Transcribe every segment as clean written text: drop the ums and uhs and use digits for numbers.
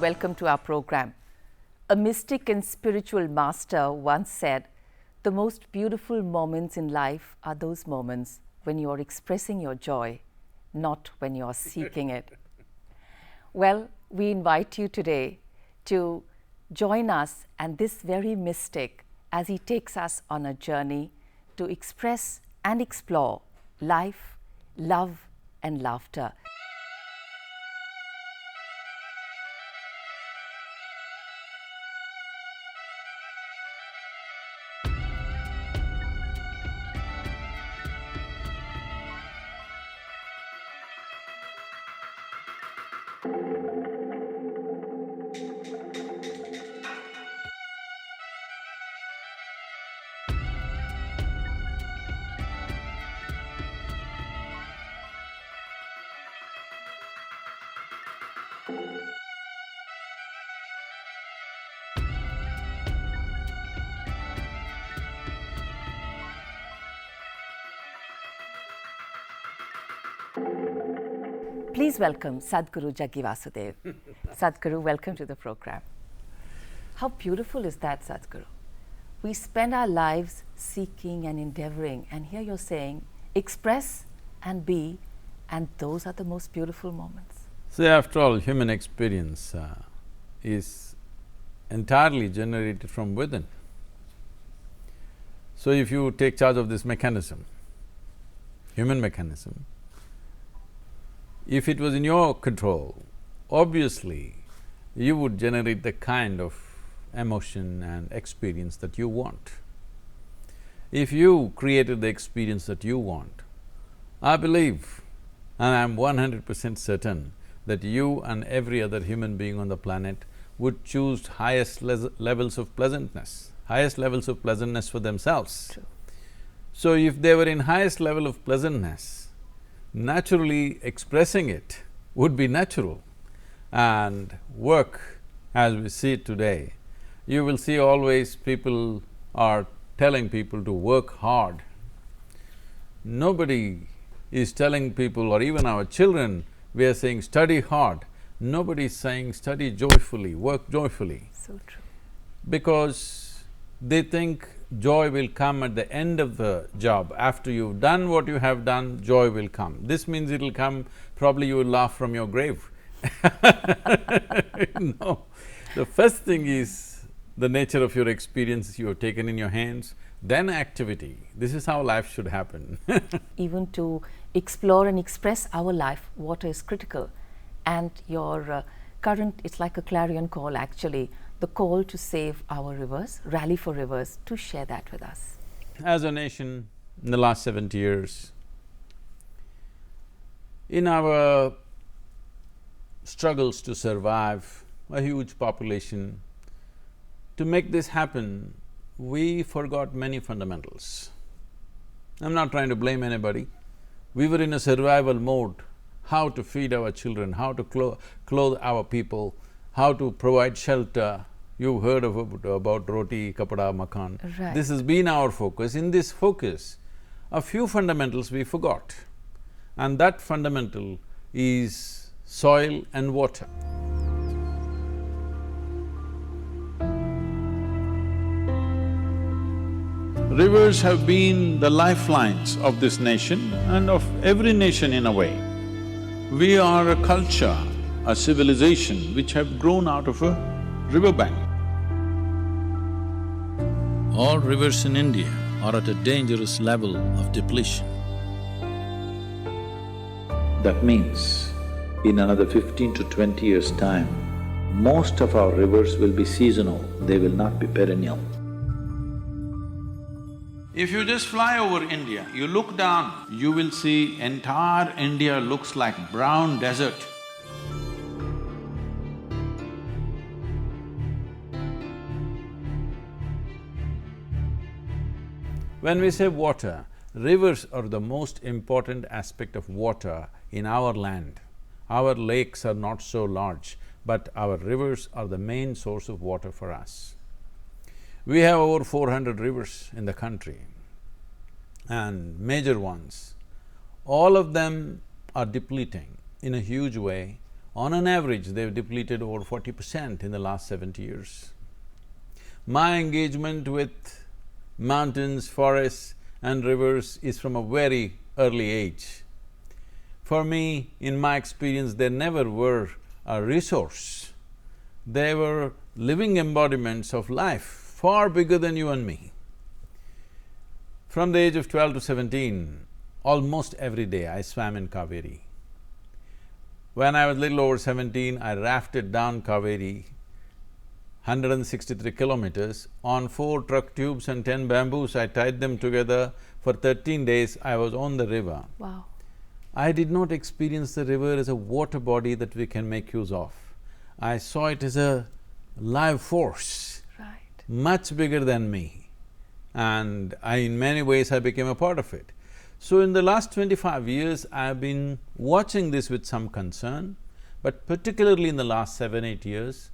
welcome to our program. A mystic and spiritual master once said, "The most beautiful moments in life are those moments when you are expressing your joy, not when you are seeking it." Well, we invite you today to join us and this very mystic as he takes us on a journey to express and explore life, love, and laughter. Please welcome Sadhguru Jaggi Vasudev. Sadhguru, welcome to the program. How beautiful is that, Sadhguru? We spend our lives seeking and endeavoring, and here you're saying, express and be, and those are the most beautiful moments. See, after all, human experience is entirely generated from within. So if you take charge of this mechanism, human mechanism, if it was in your control, obviously you would generate the kind of emotion and experience that you want. If you created the experience that you want, I believe, and I'm 100% certain, that you and every other human being on the planet would choose highest levels of pleasantness, for themselves. True. So if they were in highest level of pleasantness, naturally expressing it would be natural. And work, as we see it today, you will see always people are telling people to work hard. Nobody is telling people, or even our children, we are saying study hard. Nobody is saying study joyfully, work joyfully. So true. Because they think joy will come at the end of the job. After you've done what you have done, joy will come. This means it'll come, probably you will laugh from your grave. No, the first thing is the nature of your experience you have taken in your hands, then activity. This is how life should happen. Even to explore and express our life, water is critical. And your current, it's like a clarion call actually, the call to save our rivers, rally for rivers, to share that with us. As a nation, in the last 70 years, in our struggles to survive a huge population, to make this happen, we forgot many fundamentals. I'm not trying to blame anybody. We were in a survival mode, how to feed our children, how to clothe our people, how to provide shelter. You've heard about roti, kapada, makan. Right. This has been our focus. In this focus, a few fundamentals we forgot, and that fundamental is soil and water. Rivers have been the lifelines of this nation and of every nation in a way. We are a culture, a civilization which have grown out of a riverbank. All rivers in India are at a dangerous level of depletion. That means, in another 15 to 20 years' time, most of our rivers will be seasonal, they will not be perennial. If you just fly over India, you look down, you will see entire India looks like brown desert. When we say water, rivers are the most important aspect of water in our land. Our lakes are not so large, but our rivers are the main source of water for us. We have over 400 rivers in the country, and major ones. All of them are depleting in a huge way. On an average, they've depleted over 40% in the last 70 years. My engagement with mountains, forests and rivers is from a very early age. For me, in my experience, they never were a resource. They were living embodiments of life, far bigger than you and me. From the age of 12 to 17, almost every day I swam in Kaveri. When I was little over 17, I rafted down Kaveri, 163 kilometers. On 4 truck tubes and 10 bamboos, I tied them together. For 13 days, I was on the river. Wow. I did not experience the river as a water body that we can make use of. I saw it as a live force, Right. much bigger than me. And in many ways, I became a part of it. So in the last 25 years, I've been watching this with some concern, but particularly in the last 7–8 years,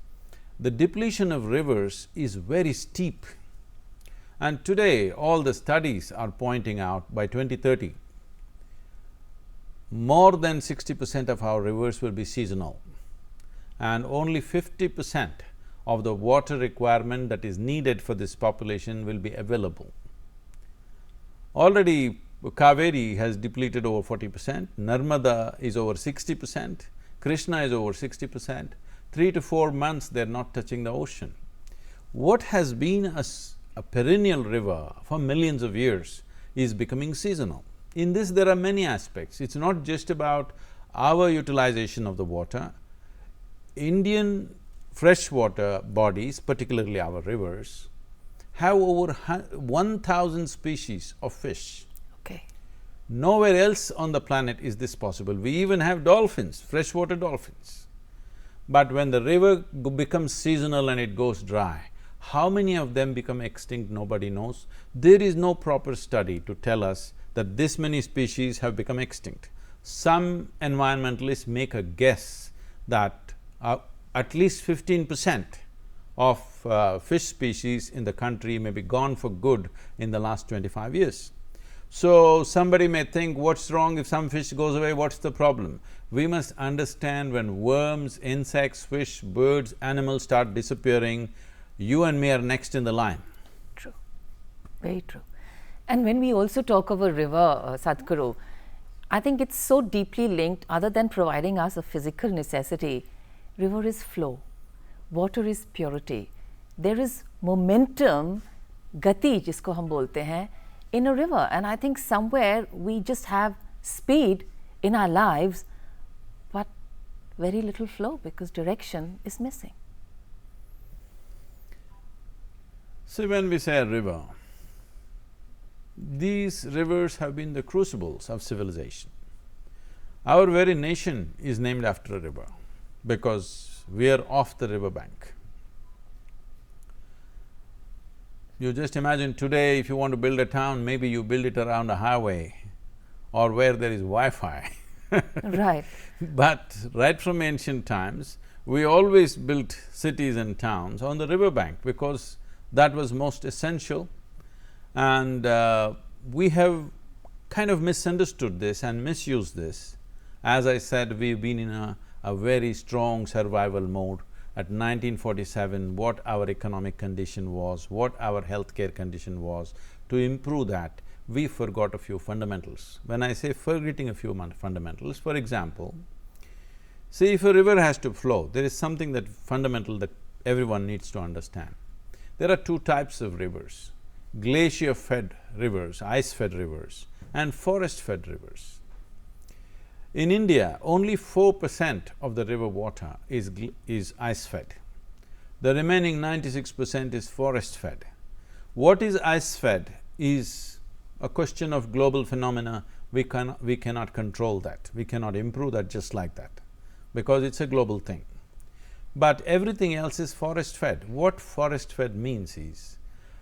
the depletion of rivers is very steep. And today, all the studies are pointing out by 2030, more than 60% of our rivers will be seasonal, and only 50% of the water requirement that is needed for this population will be available. Already, Kaveri has depleted over 40%, Narmada is over 60%, Krishna is over 60%. 3 to 4 months they're not touching the ocean. What has been a perennial river for millions of years is becoming seasonal. In this there are many aspects. It's not just about our utilization of the water. Indian freshwater bodies, particularly our rivers, have over 1,000 species of fish. Okay. Nowhere else on the planet is this possible. We even have dolphins, freshwater dolphins. But when the river becomes seasonal and it goes dry, how many of them become extinct, nobody knows. There is no proper study to tell us that this many species have become extinct. Some environmentalists make a guess that at least 15% of fish species in the country may be gone for good in the last 25 years. So, somebody may think, what's wrong if some fish goes away, what's the problem? We must understand when worms, insects, fish, birds, animals start disappearing, you and me are next in the line. True, very true. And when we also talk of a river, Sadhguru, I think it's so deeply linked, other than providing us a physical necessity, river is flow, water is purity. There is momentum, gati jisko hum bolte hain, in a river, and I think somewhere we just have speed in our lives, but very little flow because direction is missing. So when we say a river, these rivers have been the crucibles of civilization. Our very nation is named after a river because we are off the river bank. You just imagine today, if you want to build a town, maybe you build it around a highway or where there is Wi-Fi. Right. But right from ancient times, we always built cities and towns on the river bank because that was most essential. And we have kind of misunderstood this and misused this. As I said, we've been in a very strong survival mode. At 1947, what our economic condition was, what our healthcare condition was, to improve that, we forgot a few fundamentals. When I say forgetting a few fundamentals, for example, see, if a river has to flow, there is something that fundamental that everyone needs to understand. There are two types of rivers: glacier-fed rivers, ice-fed rivers, and forest-fed rivers. In India, only 4% of the river water is ice-fed. The remaining 96% is forest-fed. What is ice-fed is a question of global phenomena. We cannot control that, we cannot improve that just like that, because it's a global thing. But everything else is forest-fed. What forest-fed means is,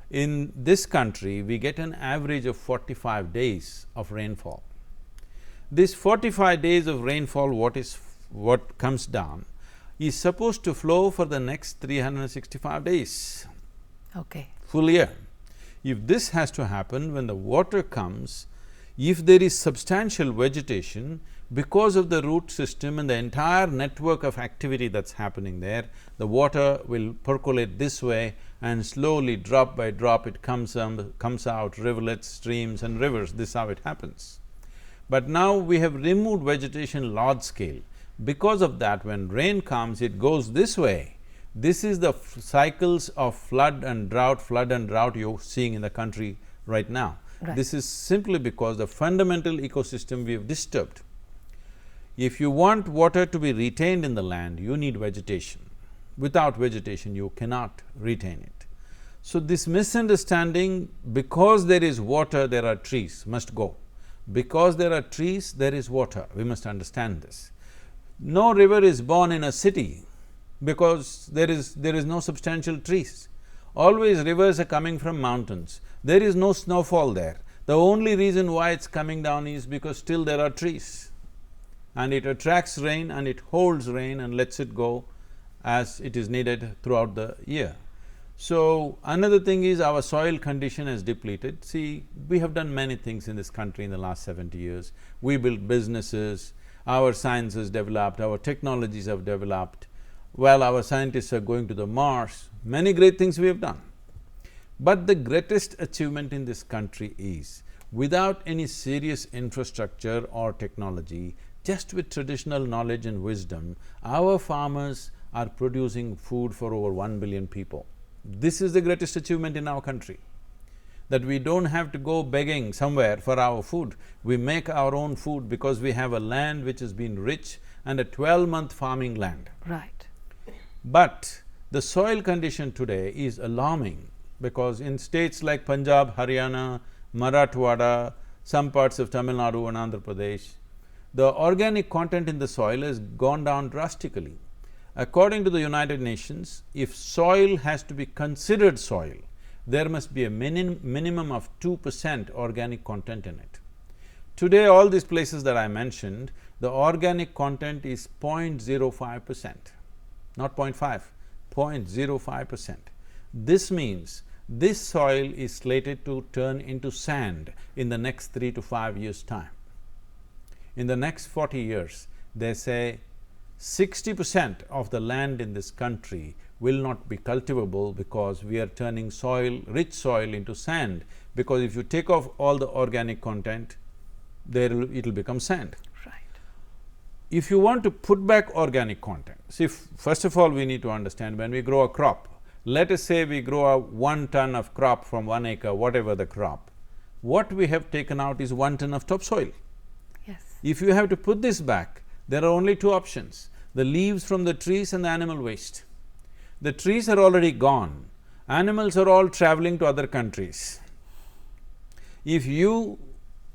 in this country, we get an average of 45 days of rainfall. This 45 days of rainfall, what comes down, is supposed to flow for the next 365 days. Okay. Full year. If this has to happen, when the water comes, If there is substantial vegetation, because of the root system and the entire network of activity that's happening there, the water will percolate this way and slowly, drop by drop, it comes out, rivulets, streams and rivers, this is how it happens. But now we have removed vegetation large scale. Because of that, when rain comes, it goes this way. This is the cycles of flood and drought you're seeing in the country right now. Right. This is simply because the fundamental ecosystem we have disturbed. If you want water to be retained in the land, you need vegetation. Without vegetation, you cannot retain it. So this misunderstanding, because there is water, there are trees, must go. Because there are trees, there is water, we must understand this. No river is born in a city because there is no substantial trees. Always rivers are coming from mountains. There is no snowfall there. The only reason why it's coming down is because still there are trees. And it attracts rain and it holds rain and lets it go as it is needed throughout the year. So, another thing is our soil condition has depleted. See, we have done many things in this country in the last 70 years. We built businesses, our science has developed, our technologies have developed. Well, our scientists are going to the Mars, many great things we have done. But the greatest achievement in this country is, without any serious infrastructure or technology, just with traditional knowledge and wisdom, our farmers are producing food for over 1 billion people. This is the greatest achievement in our country, that we don't have to go begging somewhere for our food. We make our own food because we have a land which has been rich and a 12-month farming land. Right. But the soil condition today is alarming because in states like Punjab, Haryana, Marathwada, some parts of Tamil Nadu and Andhra Pradesh, the organic content in the soil has gone down drastically. According to the United Nations, if soil has to be considered soil, there must be a minimum of 2% organic content in it. Today, all these places that I mentioned, the organic content is 0.05%, not 0.5, 0.05%. This means this soil is slated to turn into sand in the next 3 to 5 years' time. In the next 40 years, they say 60% of the land in this country will not be cultivable because we are turning soil, rich soil into sand, because if you take off all the organic content, it'll become sand. Right. If you want to put back organic content, see, first of all we need to understand when we grow a crop, let us say we grow a 1 ton of crop from 1 acre, whatever the crop, what we have taken out is 1 ton of topsoil. Yes. If you have to put this back, there are only 2 options, the leaves from the trees and the animal waste. The trees are already gone, animals are all traveling to other countries. If you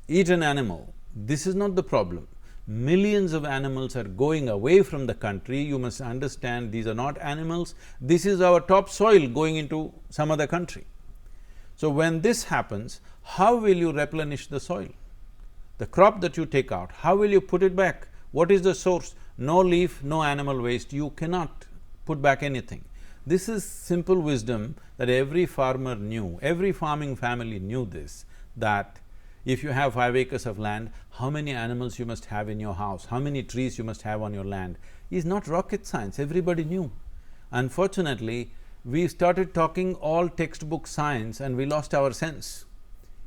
eat an animal, this is not the problem. Millions of animals are going away from the country, you must understand these are not animals, this is our topsoil going into some other country. So when this happens, how will you replenish the soil? The crop that you take out, how will you put it back? What is the source? No leaf, no animal waste, you cannot put back anything. This is simple wisdom that every farmer knew, every farming family knew this, that if you have 5 acres of land, how many animals you must have in your house, how many trees you must have on your land, is not rocket science, everybody knew. Unfortunately, we started talking all textbook science and we lost our sense.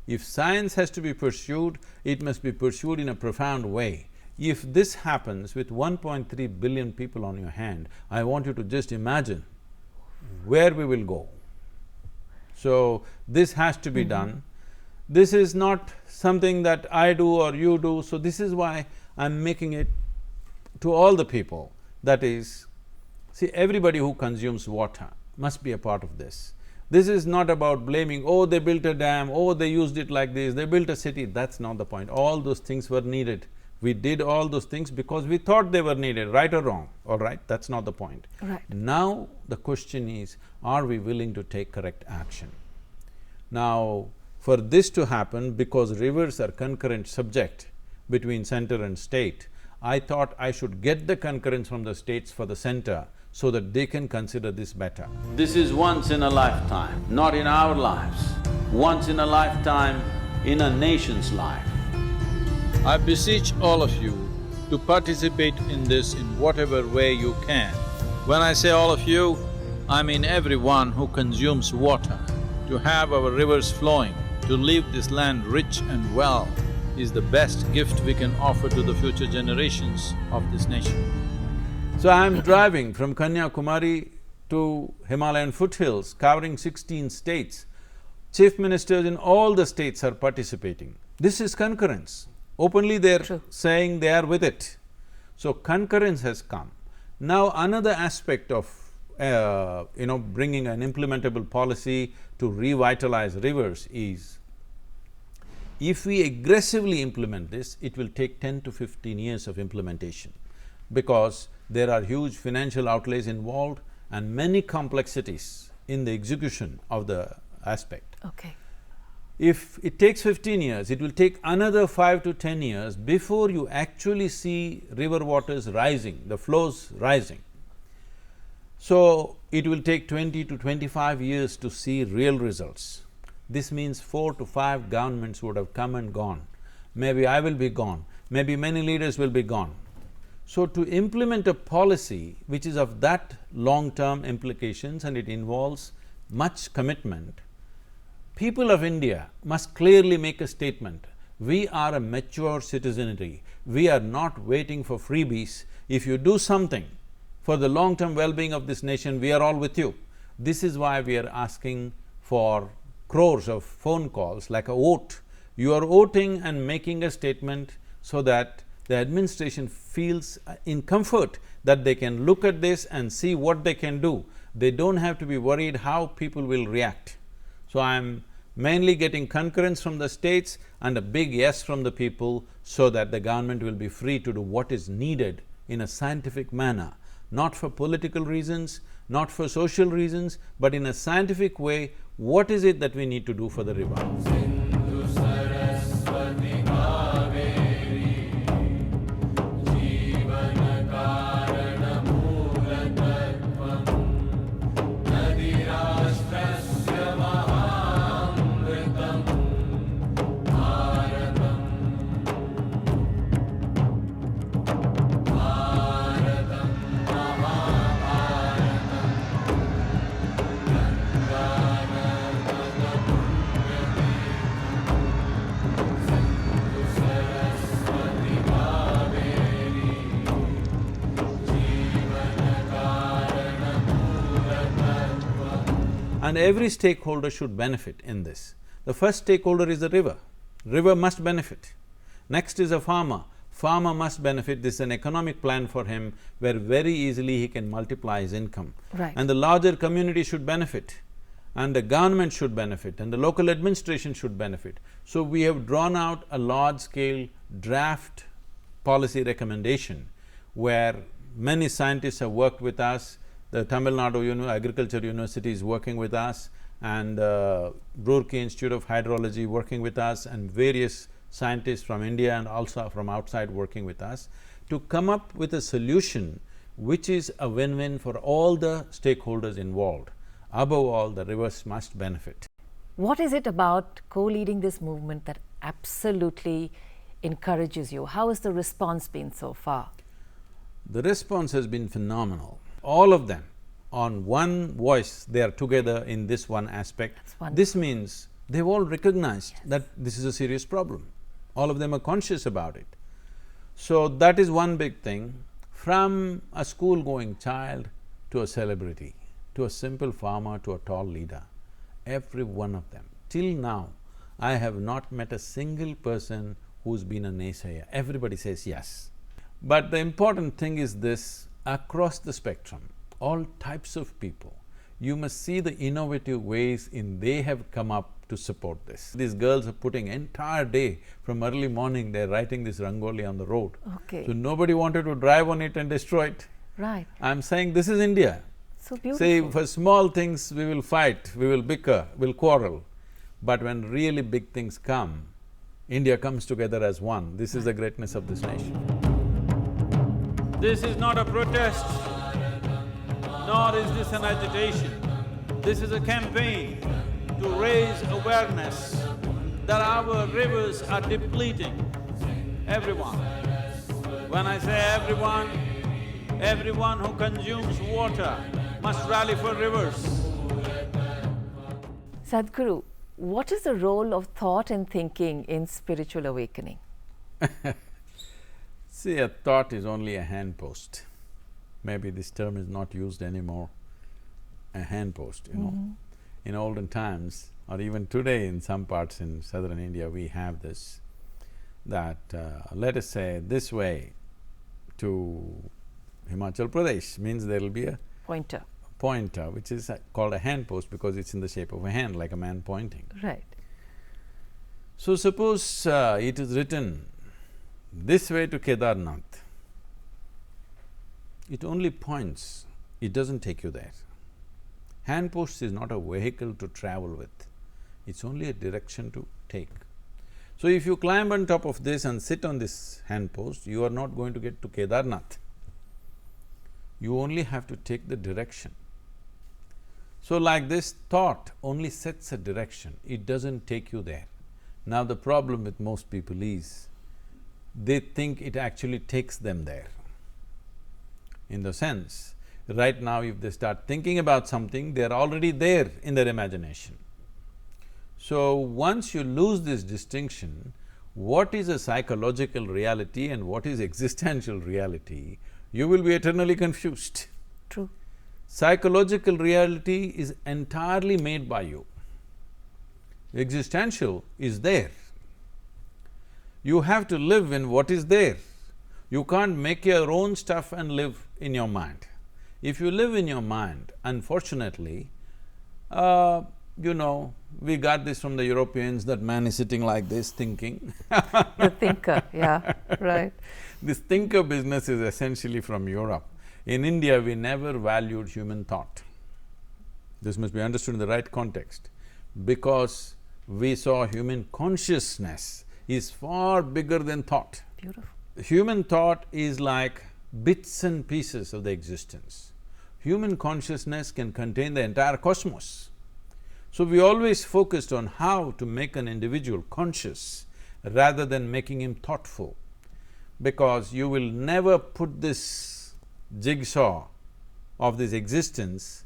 If science has to be pursued, it must be pursued in a profound way. If this happens with 1.3 billion people on your hand, I want you to just imagine where we will go. So, this has to be done. This is not something that I do or you do, so this is why I'm making it to all the people. That is, see, everybody who consumes water must be a part of this. This is not about blaming, oh, they built a dam, oh, they used it like this, they built a city, that's not the point. All those things were needed. We did all those things because we thought they were needed, right or wrong, all right? That's not the point. Right. Now, the question is, are we willing to take correct action? Now, for this to happen, because rivers are concurrent subject between center and state, I thought I should get the concurrence from the states for the center so that they can consider this better. This is once in a lifetime, not in our lives. Once in a lifetime in a nation's life. I beseech all of you to participate in this in whatever way you can. When I say all of you, I mean everyone who consumes water. To have our rivers flowing, to leave this land rich and well is the best gift we can offer to the future generations of this nation. So I'm driving from Kanyakumari to Himalayan foothills, covering 16 states. Chief ministers in all the states are participating. This is concurrence. Openly they're saying they are with it. So concurrence has come. Now another aspect of bringing an implementable policy to revitalize rivers is, if we aggressively implement this, it will take 10 to 15 years of implementation, because there are huge financial outlays involved and many complexities in the execution of the aspect. Okay. If it takes 15 years, it will take another 5 to 10 years before you actually see river waters rising, the flows rising. So, it will take 20 to 25 years to see real results. This means 4 to 5 governments would have come and gone. Maybe I will be gone, maybe many leaders will be gone. So, to implement a policy which is of that long-term implications and it involves much commitment, people of India must clearly make a statement. We are a mature citizenry, we are not waiting for freebies. If you do something for the long-term well-being of this nation, we are all with you. This is why we are asking for crores of phone calls, like a vote. You are voting and making a statement so that the administration feels in comfort that they can look at this and see what they can do. They don't have to be worried how people will react. So I'm mainly getting concurrence from the states and a big yes from the people, so that the government will be free to do what is needed in a scientific manner, not for political reasons, not for social reasons, but in a scientific way. What is it that we need to do for the river? And every stakeholder should benefit in this. The first stakeholder is the river. River must benefit. Next is a farmer. Farmer must benefit. This is an economic plan for him where very easily he can multiply his income. Right. And the larger community should benefit, and the government should benefit, and the local administration should benefit. So we have drawn out a large-scale draft policy recommendation where many scientists have worked with us. The Tamil Nadu Agriculture University is working with us, and Roorkee Institute of Hydrology working with us, and various scientists from India and also from outside working with us to come up with a solution which is a win-win for all the stakeholders involved. Above all, the rivers must benefit. What is it about co-leading this movement that absolutely encourages you? How has the response been so far? The response has been phenomenal. All of them, on one voice, they are together in this one aspect. This means they've all recognized that this is a serious problem. All of them are conscious about it. So that is one big thing. From a school-going child to a celebrity, to a simple farmer, to a tall leader, every one of them. Till now, I have not met a single person who's been a naysayer. Everybody says yes. But the important thing is this: across the spectrum, all types of people, you must see the innovative ways in they have come up to support this. These girls are putting entire day, from early morning they're writing this rangoli on the road. Okay. So nobody wanted to drive on it and destroy it. Right. I'm saying this is India. So beautiful. Say, for small things we will fight, we will bicker, we'll quarrel. But when really big things come, India comes together as one. This is the greatness of this nation. This is not a protest, nor is this an agitation. This is a campaign to raise awareness that our rivers are depleting. everyone. When I say everyone who consumes water must rally for rivers. Sadhguru, what is the role of thought and thinking in spiritual awakening? See, a thought is only a handpost. Maybe this term is not used anymore, a handpost, you know. In olden times, or even today in some parts in southern India, we have this, that let us say this way to Himachal Pradesh means there'll be a pointer, which is called a handpost because it's in the shape of a hand, like a man pointing. Right. So suppose it is written this way to Kedarnath, it only points, it doesn't take you there. Handpost is not a vehicle to travel with, it's only a direction to take. So if you climb on top of this and sit on this handpost, you are not going to get to Kedarnath. You only have to take the direction. So like this, thought only sets a direction, it doesn't take you there. Now the problem with most people is, they think it actually takes them there. In the sense, right now if they start thinking about something, they're already there in their imagination. So once you lose this distinction, what is a psychological reality and what is existential reality, you will be eternally confused. True. Psychological reality is entirely made by you. Existential is there. You have to live in what is there. You can't make your own stuff and live in your mind. If you live in your mind, unfortunately, you know, we got this from the Europeans, that man is sitting like this thinking. The thinker, yeah, right. This thinker business is essentially from Europe. In India, we never valued human thought. This must be understood in the right context, because we saw human consciousness is far bigger than thought. Beautiful. Human thought is like bits and pieces of the existence. Human consciousness can contain the entire cosmos. So we always focused on how to make an individual conscious rather than making him thoughtful, because you will never put this jigsaw of this existence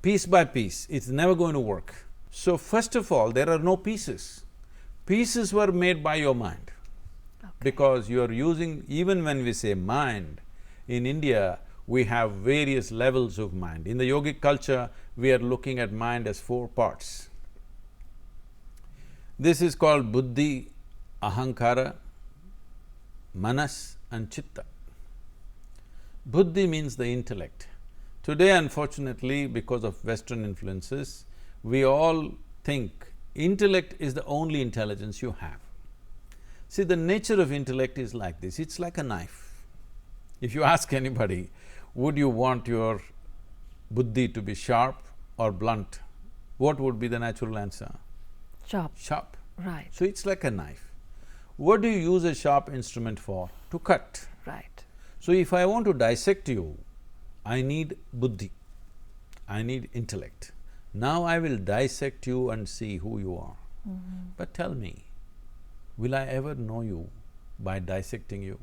piece by piece, it's never going to work. So first of all, there are no pieces. Pieces were made by your mind. Because you are using… even when we say mind, in India, we have various levels of mind. In the yogic culture, we are looking at mind as 4 parts. This is called buddhi, ahankara, manas and chitta. Buddhi means the intellect. Today, unfortunately, because of Western influences, we all think intellect is the only intelligence you have. See, the nature of intellect is like this, it's like a knife. If you ask anybody, would you want your buddhi to be sharp or blunt, what would be the natural answer? Sharp. Sharp. Right. So it's like a knife. What do you use a sharp instrument for? To cut. Right. So if I want to dissect you, I need buddhi, I need intellect. Now I will dissect you and see who you are. But tell me, will I ever know you by dissecting you?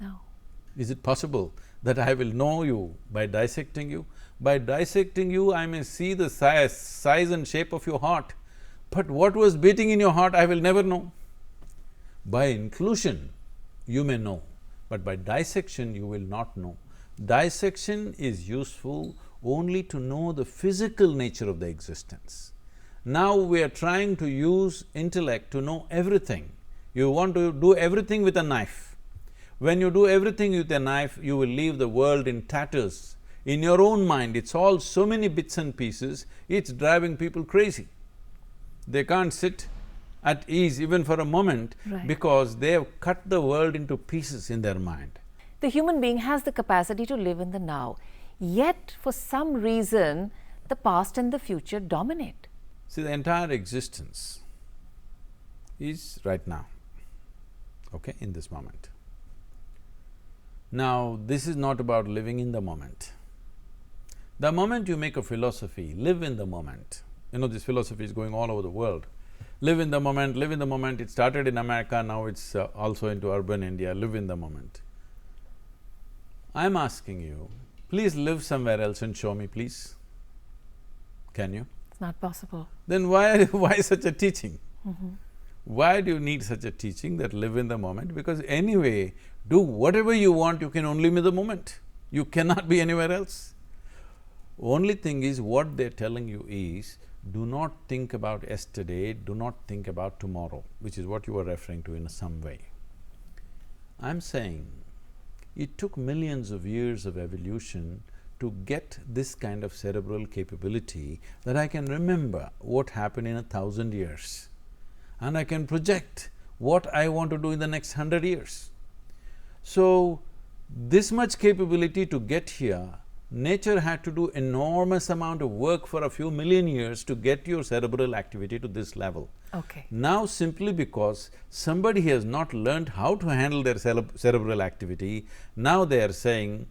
No. Is it possible that I will know you by dissecting you? By dissecting you, I may see the size and shape of your heart, but what was beating in your heart, I will never know. By inclusion, you may know, but by dissection, you will not know. Dissection is useful only to know the physical nature of the existence. Now we are trying to use intellect to know everything. You want to do everything with a knife. When you do everything with a knife, you will leave the world in tatters. In your own mind, it's all so many bits and pieces, it's driving people crazy. They can't sit at ease even for a moment, right, because they have cut the world into pieces in their mind. The human being has the capacity to live in the now, yet for some reason, the past and the future dominate. See, the entire existence is right now, okay, in this moment. Now, this is not about living in the moment. The moment you make a philosophy, live in the moment. You know, this philosophy is going all over the world. live in the moment, live in the moment. It started in America, now it's also into urban India, live in the moment. I'm asking you, please live somewhere else and show me, please. Can you? It's not possible. Then why such a teaching? Why do you need such a teaching that live in the moment? Because anyway, do whatever you want, you can only be in the moment. You cannot be anywhere else. Only thing is, what they're telling you is, do not think about yesterday, do not think about tomorrow, which is what you were referring to in some way. I'm saying, it took millions of years of evolution to get this kind of cerebral capability that I can remember what happened in 1,000 years. And I can project what I want to do in the next 100 years. So, this much capability to get here, nature had to do enormous amount of work for a few million years to get your cerebral activity to this level. Okay. Now, simply because somebody has not learned how to handle their cerebral activity, now they are saying,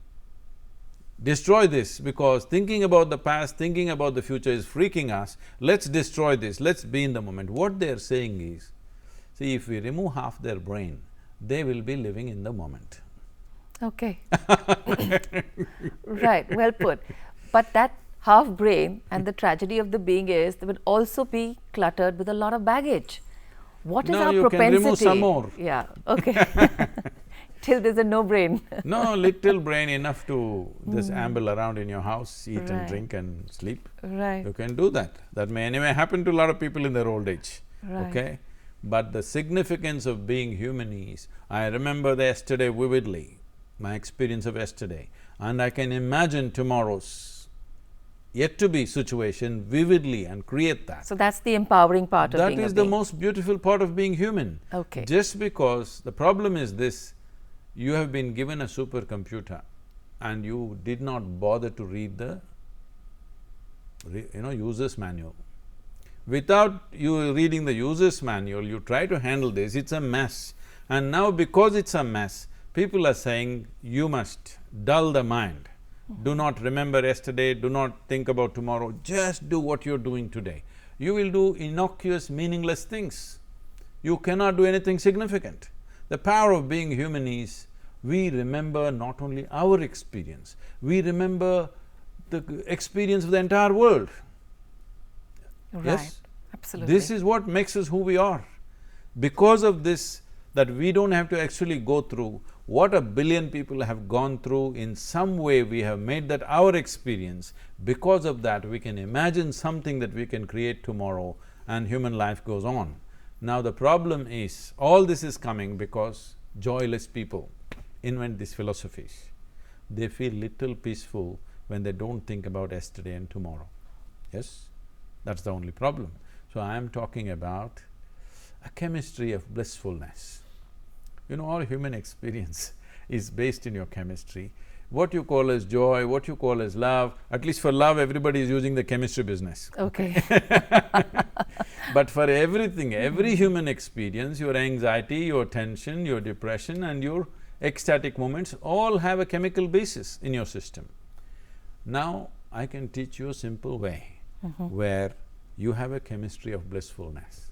destroy this because thinking about the past, thinking about the future is freaking us, let's destroy this, let's be in the moment. What they're saying is, see, if we remove half their brain, they will be living in the moment. Okay. Right, well put. But that half brain and the tragedy of the being is, they will also be cluttered with a lot of baggage. What is our you propensity? can remove some more. Yeah, okay. Till there's a no brain. No, little brain enough to just amble around in your house, eat and Right. drink and sleep. Right. You can do that. That may anyway happen to a lot of people in their old age, Right. okay? But the significance of being human is, I remember the yesterday vividly, my experience of yesterday, and I can imagine tomorrow's yet-to-be situation vividly and create that. So that's the empowering part of That being a is the being. most beautiful part of being human. Okay. Just because the problem is this, you have been given a supercomputer and you did not bother to read the user's manual. Without you reading the user's manual, you try to handle this, it's a mess. And now because it's a mess, people are saying, you must dull the mind. Do not remember yesterday, do not think about tomorrow, just do what you're doing today. You will do innocuous, meaningless things. You cannot do anything significant. The power of being human is, we remember not only our experience, we remember the experience of the entire world. Right. Yes? Absolutely. This is what makes us who we are. Because of this, that we don't have to actually go through what 1 billion people have gone through, in some way we have made that our experience. Because of that, we can imagine something that we can create tomorrow and human life goes on. Now the problem is, all this is coming because joyless people invent these philosophies. They feel little peaceful when they don't think about yesterday and tomorrow. Yes? That's the only problem. So I am talking about a chemistry of blissfulness. You know, all human experience is based in your chemistry. What you call as joy, what you call as love, at least for love everybody is using the chemistry business. Okay. But for everything, every human experience, your anxiety, your tension, your depression and your ecstatic moments all have a chemical basis in your system. Now, I can teach you a simple way where you have a chemistry of blissfulness,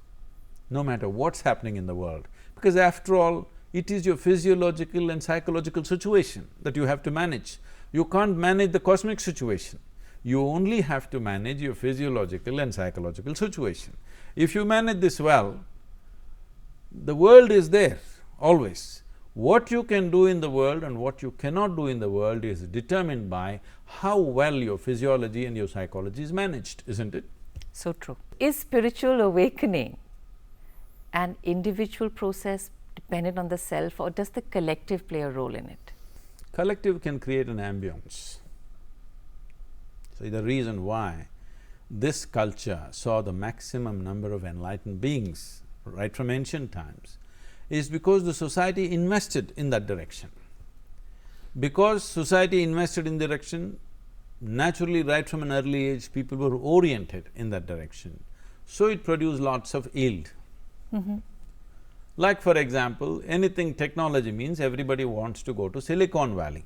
no matter what's happening in the world. Because after all, it is your physiological and psychological situation that you have to manage. You can't manage the cosmic situation. You only have to manage your physiological and psychological situation. If you manage this well, the world is there, always. What you can do in the world and what you cannot do in the world is determined by how well your physiology and your psychology is managed, isn't it? So true. Is spiritual awakening an individual process dependent on the self, or does the collective play a role in it? Collective can create an ambience. So the reason why this culture saw the maximum number of enlightened beings right from ancient times is because the society invested in that direction. Because society invested in direction, naturally right from an early age people were oriented in that direction. So it produced lots of yield. Like for example, anything technology means everybody wants to go to Silicon Valley.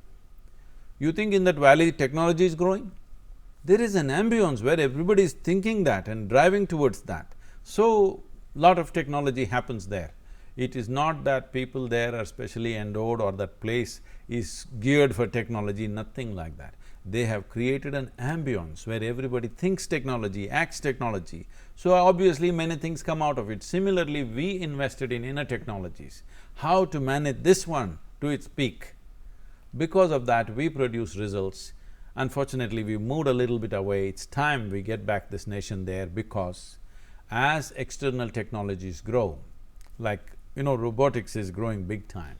You think in that valley technology is growing? There is an ambience where everybody is thinking that and driving towards that. So, lot of technology happens there. It is not that people there are specially endowed or that place is geared for technology, nothing like that. They have created an ambience where everybody thinks technology, acts technology, so obviously many things come out of it. Similarly, we invested in inner technologies, how to manage this one to its peak. Because of that, we produce results. Unfortunately, we moved a little bit away. It's time we get back this nation there, because as external technologies grow, like, robotics is growing big time.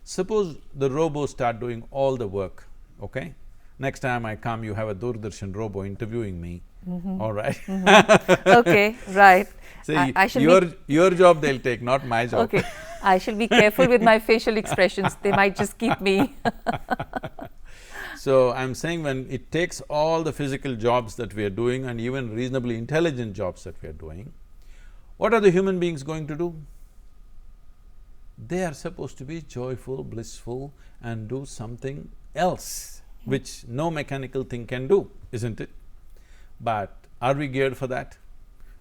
Suppose the robots start doing all the work, okay? Next time I come, you have a Doordarshan robo interviewing me, all right? Okay, right. See, I shall your job they'll take, not my job. Okay, I shall be careful with my facial expressions. They might just keep me. So, I'm saying when it takes all the physical jobs that we are doing and even reasonably intelligent jobs that we are doing, what are the human beings going to do? They are supposed to be joyful, blissful and do something else, which no mechanical thing can do, isn't it? But are we geared for that?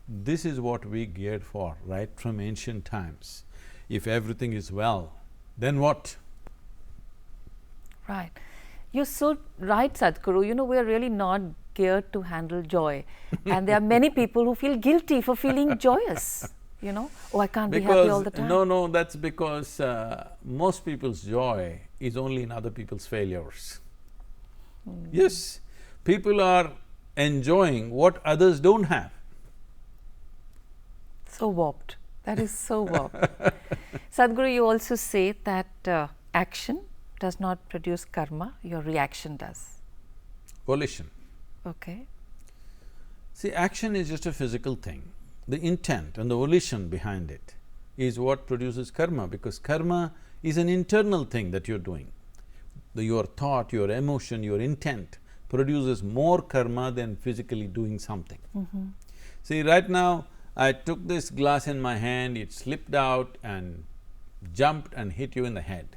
This is what we geared for right from ancient times. If everything is well, then what? Right. You're so right, Sadhguru. We're really not geared to handle joy. And there are many people who feel guilty for feeling joyous. Oh, I can't be happy all the time. No, that's because most people's joy is only in other people's failures. Yes, people are enjoying what others don't have. So warped. That is so warped. Sadhguru, you also say that action does not produce karma, your reaction does. Volition. Okay. See, action is just a physical thing. The intent and the volition behind it is what produces karma, because karma is an internal thing that you're doing. Your thought, your emotion, your intent produces more karma than physically doing something. See, right now, I took this glass in my hand, it slipped out and jumped and hit you in the head.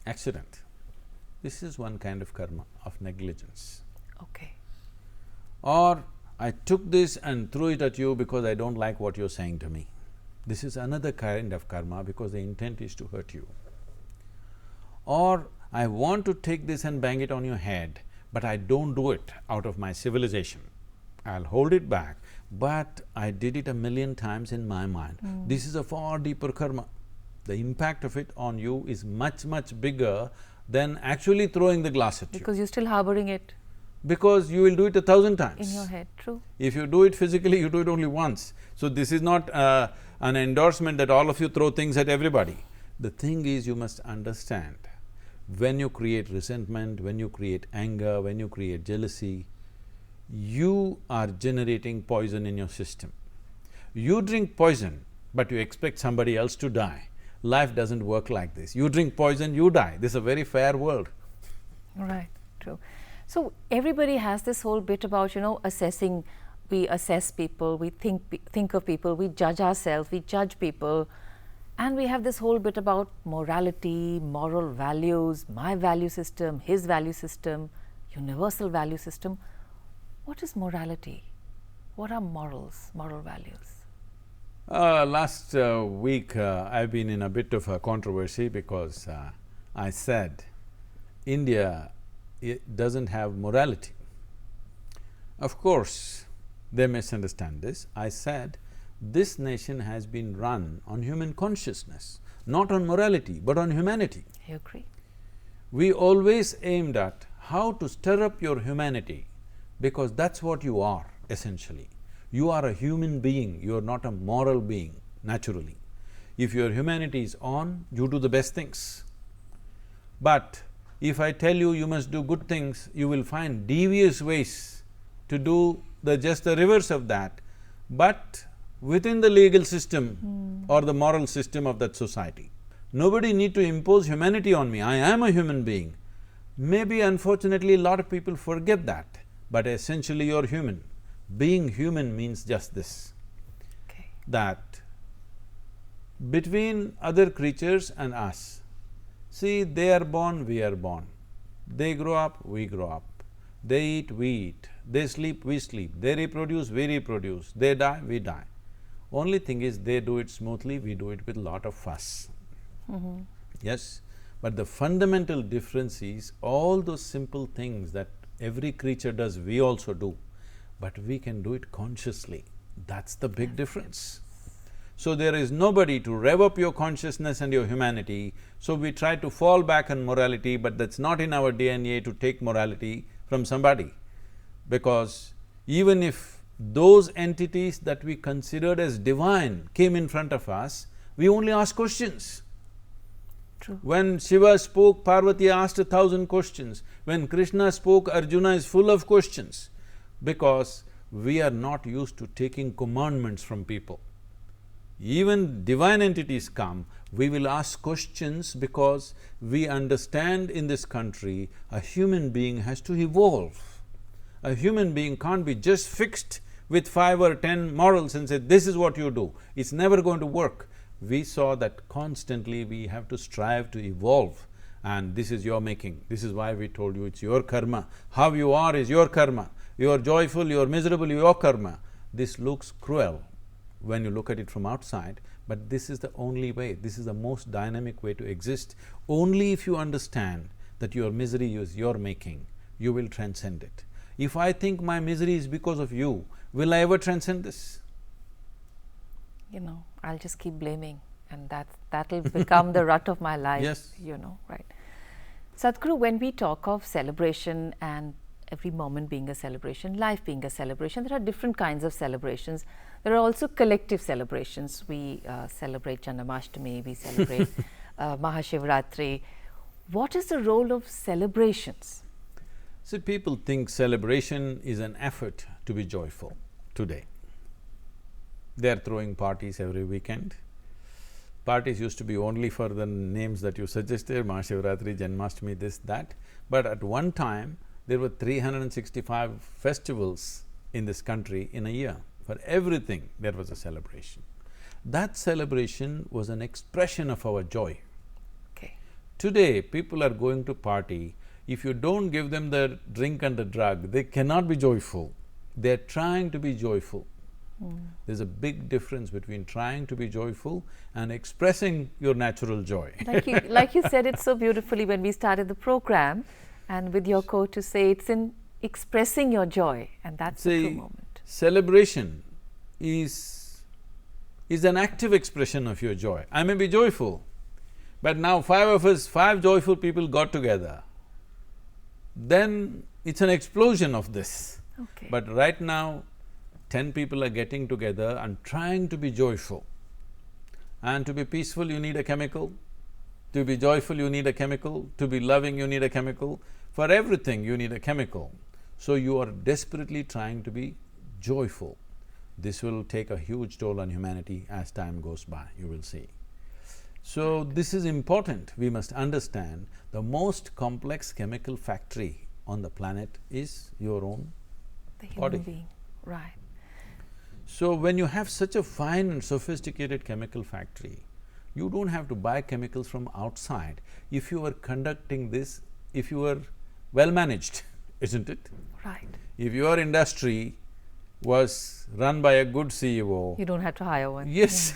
Accident. This is one kind of karma, of negligence. Okay. Or I took this and threw it at you because I don't like what you're saying to me. This is another kind of karma, because the intent is to hurt you. Or I want to take this and bang it on your head, but I don't do it out of my civilization. I'll hold it back, but I did it 1,000,000 times in my mind. This is a far deeper karma. The impact of it on you is much, much bigger than actually throwing the glass at you. Because you're still harboring it Because you will do it 1,000 times. in your head, true. If you do it physically, you do it only once. So this is not an endorsement that all of you throw things at everybody. The thing is, you must understand, when you create resentment, when you create anger, when you create jealousy, you are generating poison in your system. You drink poison, but you expect somebody else to die. Life doesn't work like this. You drink poison, you die. This is a very fair world. Right, true. So everybody has this whole bit about, assessing. We assess people, we think of people, we judge ourselves, we judge people, and we have this whole bit about morality, moral values, my value system, his value system, universal value system. What is morality? What are morals, moral values? Last week, I've been in a bit of a controversy because I said India doesn't have morality. Of course, they misunderstand this. I said this nation has been run on human consciousness, not on morality, but on humanity. I agree. We always aimed at how to stir up your humanity, because that's what you are, essentially. You are a human being, you are not a moral being, naturally. If your humanity is on, you do the best things. But if I tell you you must do good things, you will find devious ways to do just the reverse of that, but within the legal system or the moral system of that society. Nobody need to impose humanity on me, I am a human being. Maybe unfortunately a lot of people forget that, but essentially you're human. Being human means just this, that between other creatures and us, see, they are born, we are born. They grow up, we grow up. They eat, we eat. They sleep, we sleep. They reproduce, we reproduce. They die, we die. Only thing is, they do it smoothly, we do it with a lot of fuss. Yes? But the fundamental difference is, all those simple things that every creature does, we also do, but we can do it consciously. That's the big difference. So there is nobody to rev up your consciousness and your humanity, so we try to fall back on morality, but that's not in our DNA to take morality from somebody. Because even if those entities that we considered as divine came in front of us, we only ask questions. True. When Shiva spoke, Parvati asked 1,000 questions. When Krishna spoke, Arjuna is full of questions. Because we are not used to taking commandments from people. Even divine entities come, we will ask questions because we understand in this country a human being has to evolve. A human being can't be just fixed with 5 or 10 morals and say, this is what you do. It's never going to work. We saw that constantly we have to strive to evolve, and this is your making. This is why we told you it's your karma. How you are is your karma. You are joyful, you are miserable, your karma. This looks cruel when you look at it from outside, but this is the only way, this is the most dynamic way to exist. Only if you understand that your misery is your making, you will transcend it. If I think my misery is because of you, will I ever transcend this? You know, I'll just keep blaming, and that'll become the rut of my life. Yes. You know, right. Sadhguru, when we talk of celebration and every moment being a celebration, life being a celebration, there are different kinds of celebrations. There are also collective celebrations. We celebrate Janmashtami, we celebrate Mahashivratri. What is the role of celebrations? See, people think celebration is an effort to be joyful today. They are throwing parties every weekend. Parties used to be only for the names that you suggested, Mahashivratri, Janmashtami, this, that. But at one time, there were 365 festivals in this country in a year. For everything, there was a celebration. That celebration was an expression of our joy. Okay. Today, people are going to party. If you don't give them the drink and the drug, they cannot be joyful. They're trying to be joyful. There's a big difference between trying to be joyful and expressing your natural joy. Like you said it so beautifully when we started the program, and with your quote to say it's in expressing your joy, and that's the true moment. Celebration is an active expression of your joy. I may be joyful, but now 5 of us, 5 joyful people got together, then it's an explosion of this. Okay. But right now, 10 people are getting together and trying to be joyful. And to be peaceful, you need a chemical. To be joyful, you need a chemical. To be loving, you need a chemical. For everything, you need a chemical. So you are desperately trying to be joyful. This will take a huge toll on humanity as time goes by, you will see. So this is important. We must understand the most complex chemical factory on the planet is your own the human body. being, right. So when you have such a fine and sophisticated chemical factory, you don't have to buy chemicals from outside. If you are conducting this, if you are well managed, isn't it? Right. If your industry was run by a good CEO… You don't have to hire one. Yes,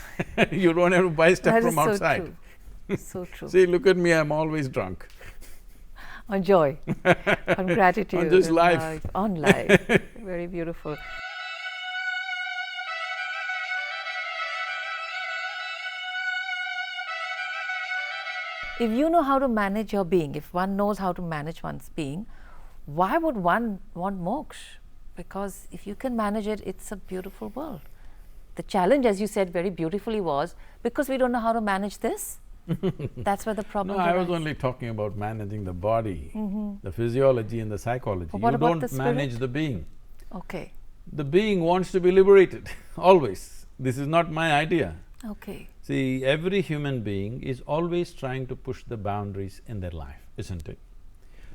you don't have to buy stuff That from is so outside. true. So true. See, look at me, I'm always drunk. On joy, on gratitude. On just life. On life. Very beautiful. If you know how to manage your being, if one knows how to manage one's being, why would one want moksha? Because if you can manage it, it's a beautiful world. The challenge, as you said very beautifully, was because we don't know how to manage this, that's where the problem No, I was arises. only talking about managing the body, the physiology and the psychology. But what You about don't the spirit? manage the being. Okay, The being wants to be liberated, always. This is not my idea. okay. See, every human being is always trying to push the boundaries in their life, isn't it?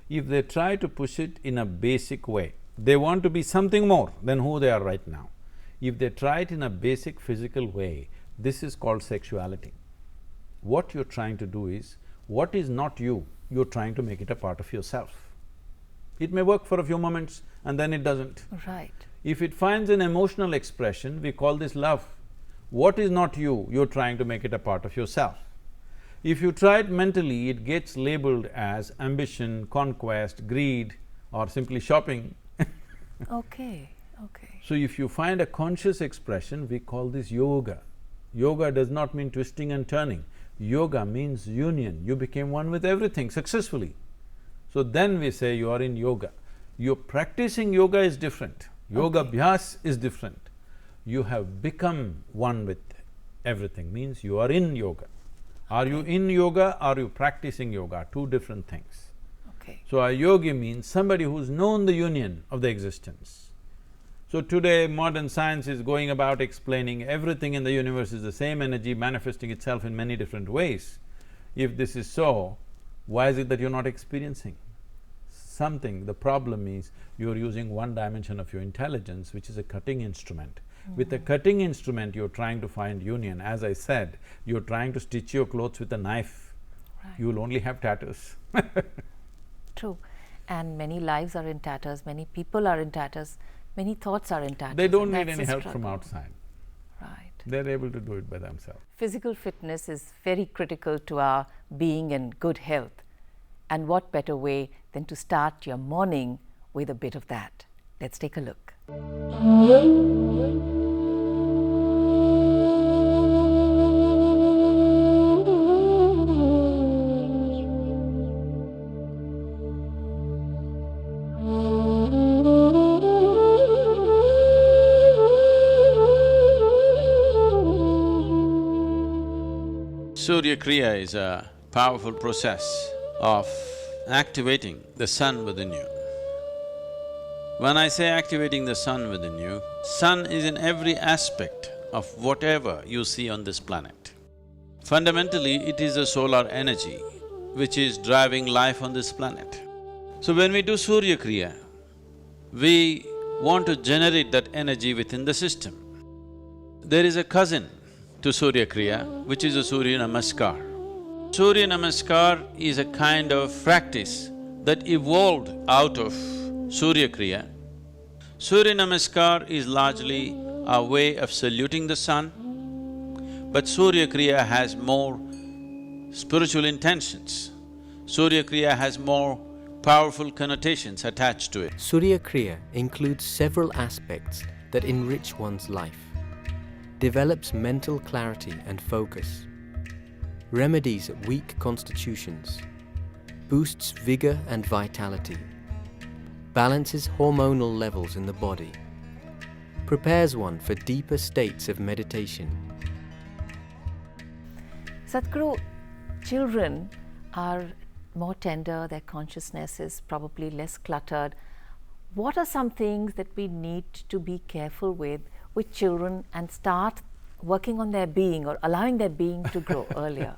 If they try to push it in a basic way, they want to be something more than who they are right now. If they try it in a basic physical way, this is called sexuality. What you're trying to do is, what is not you, you're trying to make it a part of yourself. It may work for a few moments and then it doesn't. Right. If it finds an emotional expression, we call this love. What is not you, you're trying to make it a part of yourself. If you try it mentally, it gets labeled as ambition, conquest, greed, or simply shopping. Okay, okay. So if you find a conscious expression, we call this yoga. Yoga does not mean twisting and turning. Yoga means union. You became one with everything successfully. So then we say you are in yoga. Your practicing yoga is different. Yoga abhyas is different. You have become one with everything, means you are in yoga. Are you in yoga, are you practicing yoga? Two different things. Okay. So a yogi means somebody who's known the union of the existence. So today modern science is going about explaining everything in the universe is the same energy manifesting itself in many different ways. If this is so, why is it that you're not experiencing something? The problem is you're using one dimension of your intelligence, which is a cutting instrument. With a cutting instrument, you're trying to find union. As I said, you're trying to stitch your clothes with a knife. Right. You'll only have tatters. True. And many lives are in tatters, many people are in tatters, many thoughts are in tatters. They don't and need that's any a help from struggle. outside. Right. They're able to do it by themselves. Physical fitness is very critical to our being and good health. And what better way than to start your morning with a bit of that? Let's take a look. Surya Kriya is a powerful process of activating the sun within you. When I say activating the sun within you, sun is in every aspect of whatever you see on this planet. Fundamentally, it is the solar energy which is driving life on this planet. So when we do Surya Kriya, we want to generate that energy within the system. There is a cousin to Surya Kriya, which is a Surya Namaskar. Surya Namaskar is a kind of practice that evolved out of Surya Kriya. Surya Namaskar is largely a way of saluting the sun, but Surya Kriya has more spiritual intentions. Surya Kriya has more powerful connotations attached to it. Surya Kriya includes several aspects that enrich one's life, develops mental clarity and focus, remedies weak constitutions, boosts vigor and vitality, balances hormonal levels in the body, prepares one for deeper states of meditation. Sadhguru, children are more tender, their consciousness is probably less cluttered. What are some things that we need to be careful with children and start working on their being or allowing their being to grow earlier?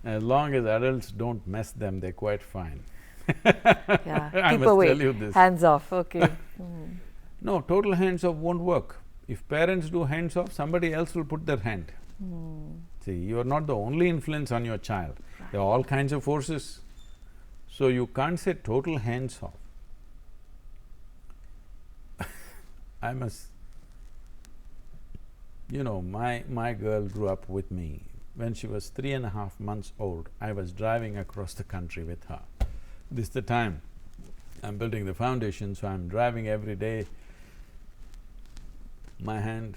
As long as adults don't mess them, they're quite fine. Yeah, I keep must away, tell you this. hands off, okay. No, total hands-off won't work. If parents do hands-off, somebody else will put their hand. See, you are not the only influence on your child. There are all kinds of forces. So you can't say total hands-off. I must… You know, my girl grew up with me. When she was 3.5 months old, I was driving across the country with her. This is the time I'm building the foundation, so I'm driving every day. My hand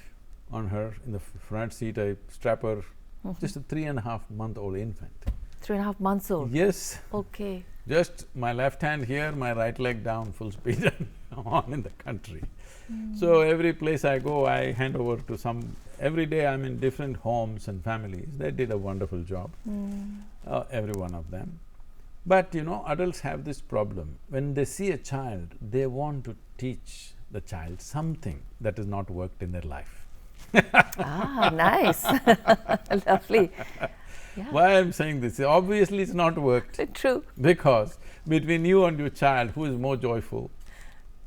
on her, in the front seat, I strap her, just a 3.5-month-old infant. 3.5 months old? Yes. Okay. Just my left hand here, my right leg down, full speed and on in the country. So every place I go, I hand over to some… Every day I'm in different homes and families. They did a wonderful job, every one of them. But you know, adults have this problem. When they see a child, they want to teach the child something that has not worked in their life. Ah, nice. Lovely. Yeah. Why I'm saying this? Obviously it's not worked. True. Because between you and your child, who is more joyful?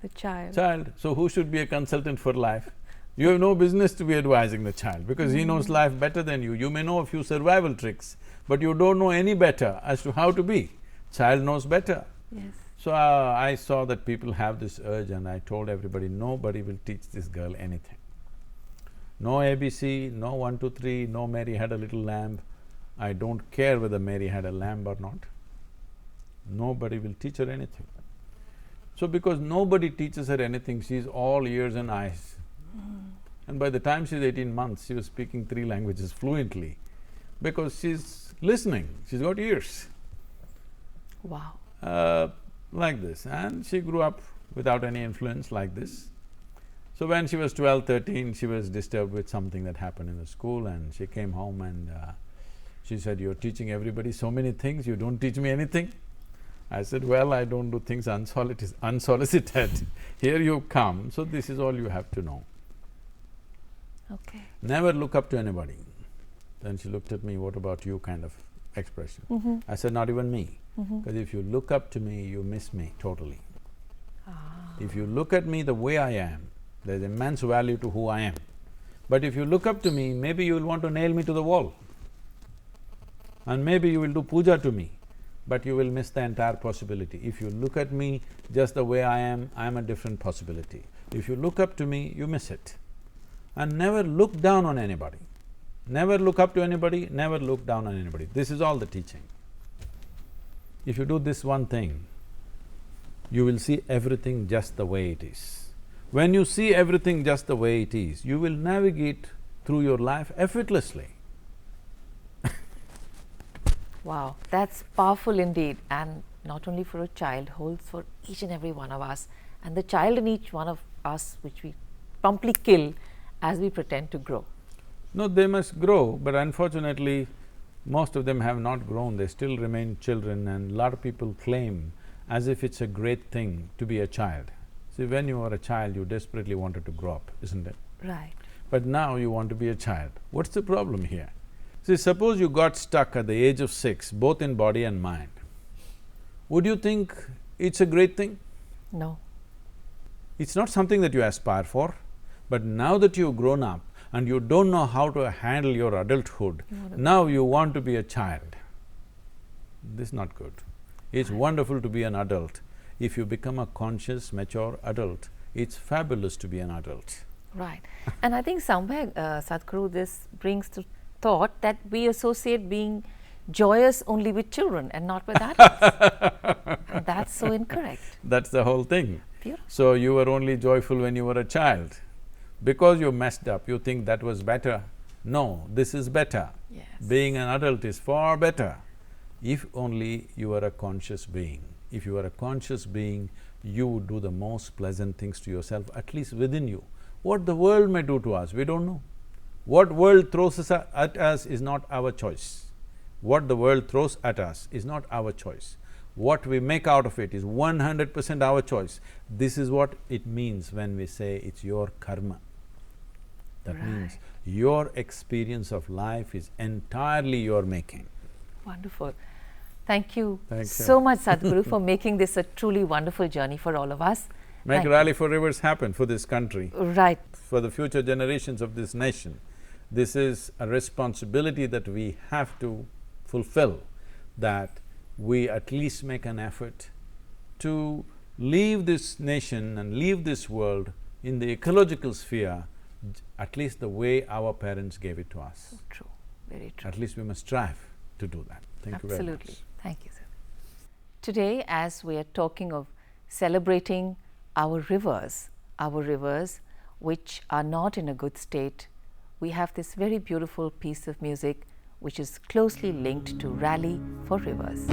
The child. Child. So who should be a consultant for life? You have no business to be advising the child because he knows life better than you. You may know a few survival tricks, but you don't know any better as to how to be. Child knows better. Yes. So I saw that people have this urge and I told everybody, nobody will teach this girl anything. No ABC, no 1, 2, 3, no Mary had a little lamb. I don't care whether Mary had a lamb or not. Nobody will teach her anything. So because nobody teaches her anything, she's all ears and eyes. And by the time she's 18 months, she was speaking 3 languages fluently because she's listening, she's got ears. Wow. Like this. And she grew up without any influence like this. So when she was 12, 13, she was disturbed with something that happened in the school, and she came home and she said, "You're teaching everybody so many things, you don't teach me anything?" I said, "Well, I don't do things unsolicited. Here you come, so this is all you have to know. Okay. Never look up to anybody." Then she looked at me, "What about you?" kind of expression. I said, "Not even me, because if you look up to me, you miss me totally. If you look at me the way I am, there's immense value to who I am. But if you look up to me, maybe you will want to nail me to the wall. And maybe you will do puja to me, but you will miss the entire possibility. If you look at me just the way I am a different possibility. If you look up to me, you miss it. And never look down on anybody. Never look up to anybody, never look down on anybody. This is all the teaching. If you do this one thing, you will see everything just the way it is. When you see everything just the way it is, you will navigate through your life effortlessly. Wow, that's powerful indeed, and not only for a child, holds for each and every one of us, and the child in each one of us which we promptly kill as we pretend to grow. No, they must grow, but unfortunately, most of them have not grown, they still remain children, and a lot of people claim as if it's a great thing to be a child. See, when you were a child, you desperately wanted to grow up, isn't it? Right. But now you want to be a child. What's the problem here? See, suppose you got stuck at the age of 6, both in body and mind. Would you think it's a great thing? No. It's not something that you aspire for, but now that you've grown up and you don't know how to handle your adulthood, now you want to be a child. This is not good. It's wonderful to be an adult. If you become a conscious, mature adult, it's fabulous to be an adult. Right. And I think somewhere, Sadhguru, this brings to thought that we associate being joyous only with children and not with adults. And that's so incorrect. That's the whole thing. Beautiful. So you were only joyful when you were a child. Because you messed up, you think that was better. No, this is better. Yes. Being an adult is far better. If only you are a conscious being. If you are a conscious being, you would do the most pleasant things to yourself, at least within you. What the world may do to us, we don't know. What world throws at us is not our choice. What the world throws at us is not our choice. What we make out of it is 100% our choice. This is what it means when we say it's your karma. That means your experience of life is entirely your making. Wonderful. Thank you Thank you. so much, Sadhguru, for making this a truly wonderful journey for all of us. Make a rally for rivers happen for this country, Right. for the future generations of this nation. This is a responsibility that we have to fulfill, that we at least make an effort to leave this nation and leave this world in the ecological sphere at least the way our parents gave it to us. True, very true. At least we must strive to do that. Thank you very much. Absolutely. Thank you, sir. Today, as we are talking of celebrating our rivers which are not in a good state, we have this very beautiful piece of music which is closely linked to Rally for Rivers.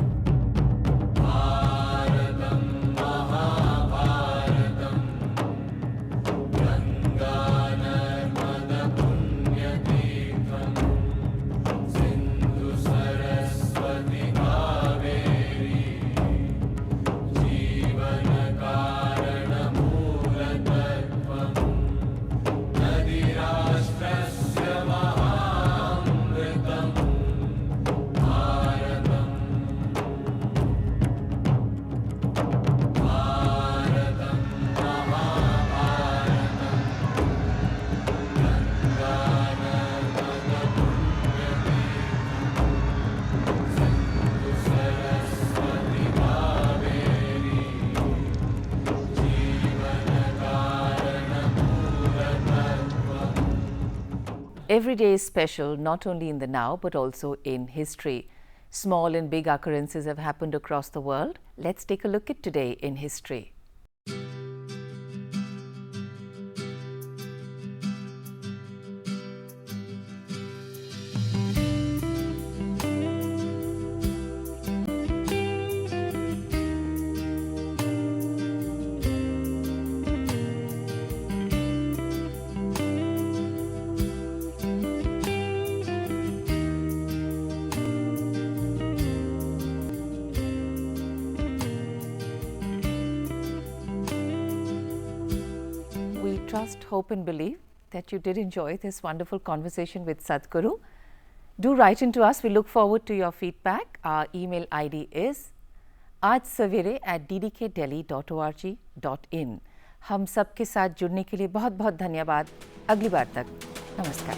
Every day is special, not only in the now, but also in history. Small and big occurrences have happened across the world. Let's take a look at today in history. We trust, hope and believe that you did enjoy this wonderful conversation with Sadhguru. Do write into us. We look forward to your feedback. Our email ID is aajsavere@ddkdelhi.org.in. हम सबके साथ जुड़ने के लिए बहुत बहुत धन्यवाद. अगली बार तक नमस्कार.